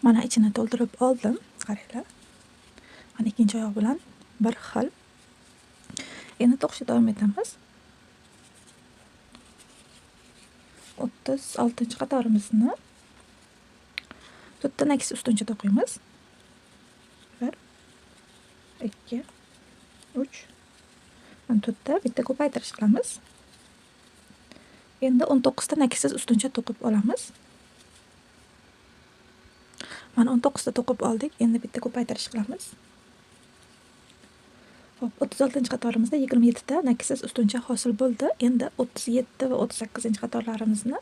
Mana ichini to'ldirib oldim. Qaranglar. Mana ikkinchi oyoq bilan bir xil. Endi to'qishda davom etamiz. 36-qatorimizni to'rttadan aksi ustuncha to'qiymiz. 1 2 3 mana to'rtta bitta ko'paytirish qilamiz. Endi 19 dan aksiz ustuncha to'qib olamiz. Mana 19 ta to'qib oldik. Endi bitta ko'paytirish qilamiz. Xo'p, 36-qatorimizda 27 ta aksiz ustuncha hosil bo'ldi. Endi 37 va 38-qatorlarimizni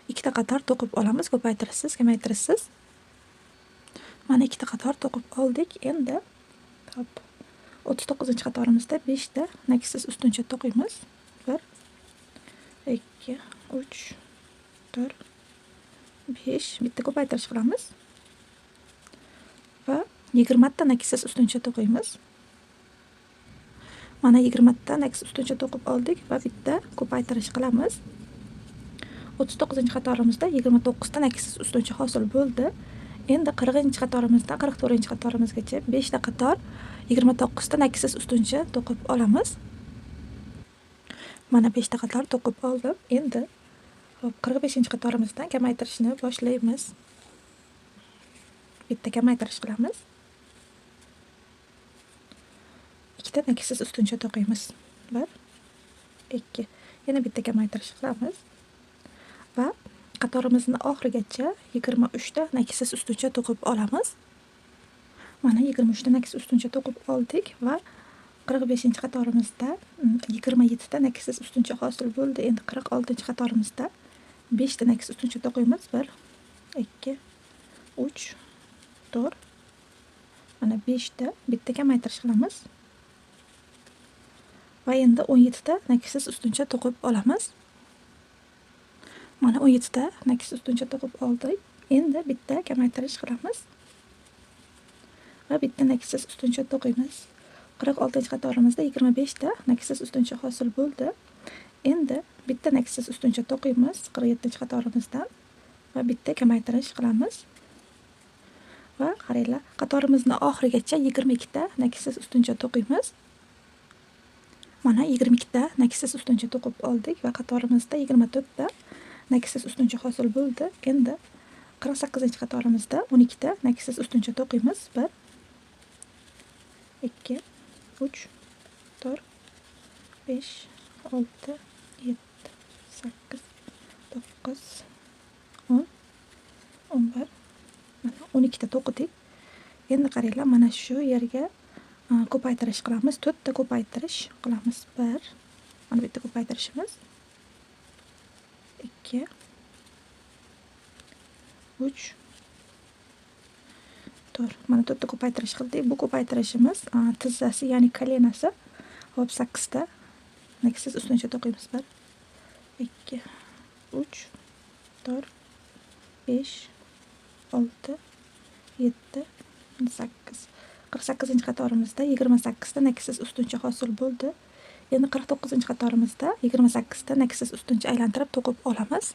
ikkita qator to'qib olamiz. Ko'paytirishsiz, kamaytirishsiz. Mana ikkita qator to'qib oldik. Endi 39-qatorimizda 5 ta aksiz ustuncha to'qiymiz. 1 2 3 4 5 bitta ko'paytirish qilamiz. Va 20 ta aksiz ustuncha to'qiymiz. Mana 20 ta aksiz ustuncha to'qib oldik va bitta ko'paytirish qilamiz. 39-qatorimizda 29 ta aksiz ustuncha hosil bo'ldi. Endi 40-qatorimizda 44-qatorimizgacha 5 ta qator 29 ta aksiz ustuncha to'qib olamiz. Mana 5 ta qator to'qib oldim. Endi 45-qatorimizdan kamaytirishni boshlaymiz. Bitta kamaytirish qilamiz. Ikkita aksiz ustuncha to'qiymiz. 1 2 yana bitta kamaytirish qilamiz. Va qatorimizni oxirigacha 23 ta aksiz ustuncha to'qib olamiz. Mana 23 ta aksiz ustuncha to'qib oldik va 45-qatorimizda 27 ta aksiz ustuncha hosil bo'ldi. Endi 46-qatorimizda 5 ta aksiz ustuncha to'qiymiz. 1 2 3 4 mana 5 ta bitta kamaytirish qilamiz. Va endi 17 ta aksiz ustuncha to'qib olamiz. Mana 17 ta aksiz ustuncha to'qib oldik. Endi bitta kamaytirish qilamiz. Va bitta aksiz ustuncha to'qiymiz. 46-qatorimizda 25 ta aksiz ustuncha hosil bo'ldi. Endi bitta aksiz ustuncha to'qiymiz 47-qatorimizdan va bitta kamaytirish qilamiz. Va qaranglar, qatorimizni oxirigacha 22 ta aksiz ustuncha to'qiymiz. Mana 22 ta aksiz ustuncha to'qib oldik va qatorimizda 24 ta aksiz ustuncha hosil bo'ldi. Endi 48-qatorimizda 12 ta aksiz ustuncha to'qiymiz. 1 2 3 4 5 6 7 8 9 10 11 mana 12 ta to'qidik. Endi qaranglar, mana shu yerga ko'paytirish qilamiz. 4 ta ko'paytirish qilamiz. 1 mana bitta ko'paytirishimiz. 2 3 4 mana 4 ta ko'paytirish qildik. Bu ko'paytirishimiz tizzasi, ya'ni kolenasi. Hop, 8 ta aksiz ustuncha to'qiymiz. 1 2 3 4 5 6 7 8 48-qatorimizda 28 ta aksiz ustuncha hosil bo'ldi. Endi 49-qatorimizda 28 ta aksiz ustuncha aylantirib to'qib olamiz.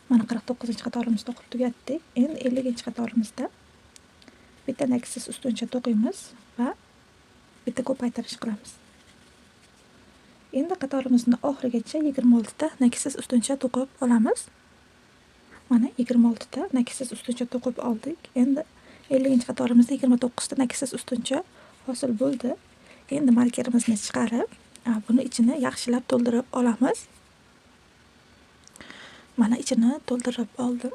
Mana 49-qatorimizni to'qib tugatdik. Endi 50-qatorimizda bitta aksiz ustuncha to'qiymiz va bitta ko'paytirish qilamiz. Endi qatorimizni oxirigacha 26 ta aksiz ustuncha to'qib olamiz. Mana 26 ta aksiz ustuncha to'qib oldik. Endi 50-qatorimizda 29 ta aksiz ustuncha hosil bo'ldi. Endi markerimizni chiqarib, buni ichini yaxshilab to'ldirib olamiz. Mana ichini to'ldirib oldim.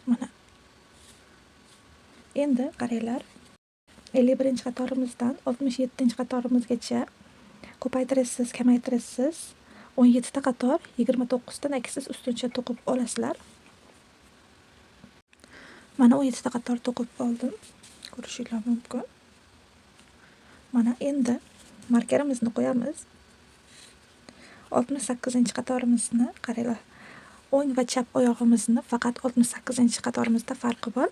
Mana. Endi qaranglar, 51-qatorimizdan 67-qatorimizgacha ko'paytirishsiz, kamaytirishsiz 17 ta qator 29 ta aksiz ustuncha to'qib olasizlar. Mana 17 ta qator to'qib oldim. Ko'rishingiz mumkin. Mana endi markerimizni qo'yamiz. 68-qatorimizni qaranglar. O'ng va chap oyog'imizni faqat 68-qatorimizda farqi bor.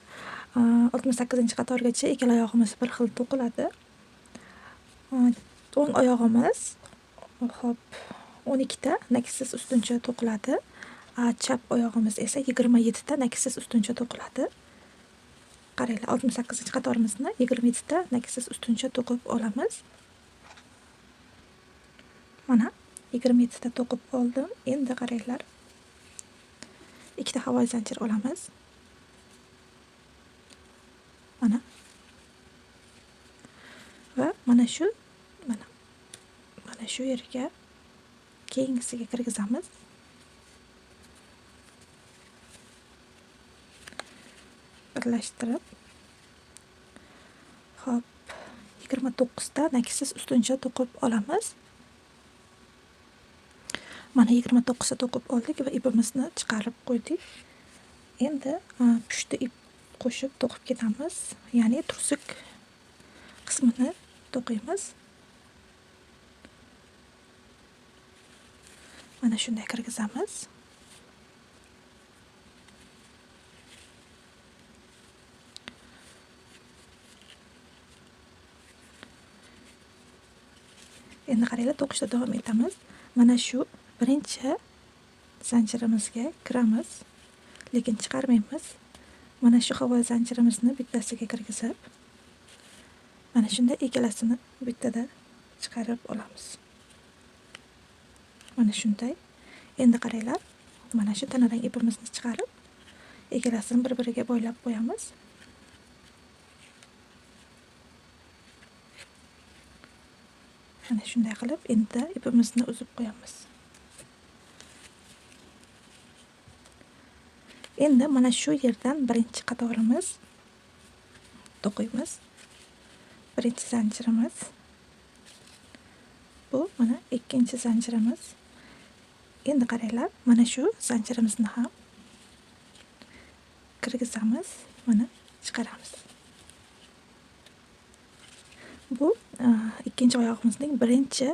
68-qatorgacha ikkala oyog'imiz bir xil to'qiladi. O'ng oyog'imiz hop 12 ta aksiz ustuncha to'qiladi. chap oyog'imiz esa 27 ta naksiz ustuncha to'qiladi. Qaranglar, 68-qatorimizni 27 ta naksiz ustuncha to'qib olamiz. Mana 27 ta to'qib oldim. Endi qaranglar. Ikkita havoyi zanjir olamiz. Mana. Va mana shu yerga keyingisiga kirgizamiz. Birlashtirib. Xo'p, 29 ta naksiz ustuncha to'qib olamiz. Mana 29 ta to'qib oldik va ipimizni chiqarib qo'ydik. Endi pushti ip qo'shib to'qib ketamiz. Ya'ni tursuq qismini to'qiymiz. Mana shunday kirgizamiz. Endi qaranglar, to'qishda davom etamiz. Mana shu birinchi zanjirimizga kiramiz, lekin chiqarmaymiz. Mana shu havoyi zanjirimizni bittasiga kirgizib, mana shunday ikkalasini bittada chiqarib olamiz. Mana shunday. Endi qaranglar, mana shu tanarang ipimizni chiqarib, ikkalasini bir-biriga bo'ylab qo'yamiz. Mana shunday qilib, endi ipimizni uzib qo'yamiz. Endi mana shu yerdan birinchi qatorimiz to'qiymiz. Birinchi zanjirimiz. Bu mana ikkinchi zanjirimiz. Endi qaranglar, mana shu zanjirimizni ham kirgizamiz, mana chiqaramiz. Bu ikkinchi oyog'imizning birinchi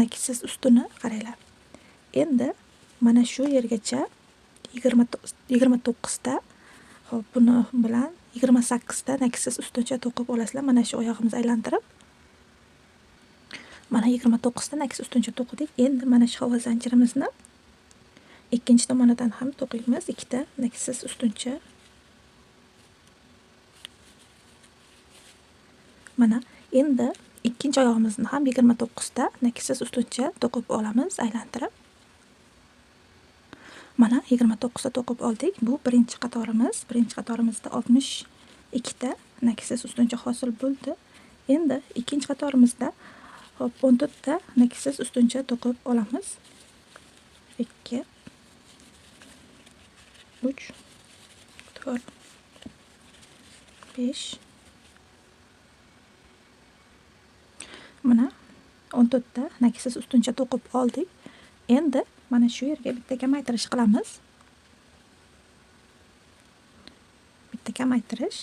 naksiz ustuni qaranglar. Endi mana shu yergacha 29 ta, hop, buni bilan 28 ta naksiz ustuncha to'qib olasizlar. Mana shu oyog'imizni aylantirib, mana 29 ta naksiz ustuncha to'qidik. Endi mana shu havo zanjirimizni ikkinchi tomonidan ham to'qiymiz. Ikkita naksiz ustuncha. Mana endi ikkinchi oyog'imizni ham 29 ta naksiz ustuncha to'qib olamiz, aylantirib. Mana 29 ta to'qib oldik. Bu birinchi qatorimiz. Birinchi qatorimizda 62 ta naksiz ustuncha hosil bo'ldi. Endi ikkinchi qatorimizda 14 ta naksiz ustuncha to'qib olamiz. 2 3 4 5 Mana 14 ta naksiz ustuncha to'qib oldik. Endi mana shu yerga bitta kamaytirish qilamiz. Bitta kamaytirish.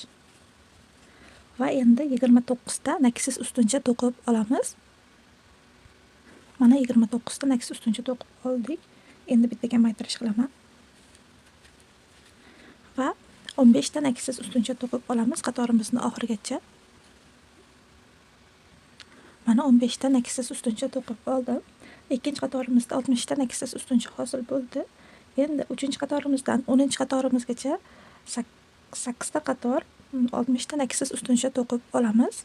Va endi 29 ta naksiz ustuncha to'qib olamiz. Mana 29 ta naksiz ustuncha to'qib oldik. Endi bitta kamaytirish qilaman. Va 15 ta naksiz ustuncha to'qib olamiz qatorimizni oxirigacha. Mana 15 ta naksiz ustuncha to'qib oldim. Ikkinchi qatorimizda 60 ta naksiz ustuncha hosil bo'ldi. Endi 3-qatorimizdan 10-qatorimizgacha 8 ta qator 60 ta naksiz ustuncha to'qib olamiz.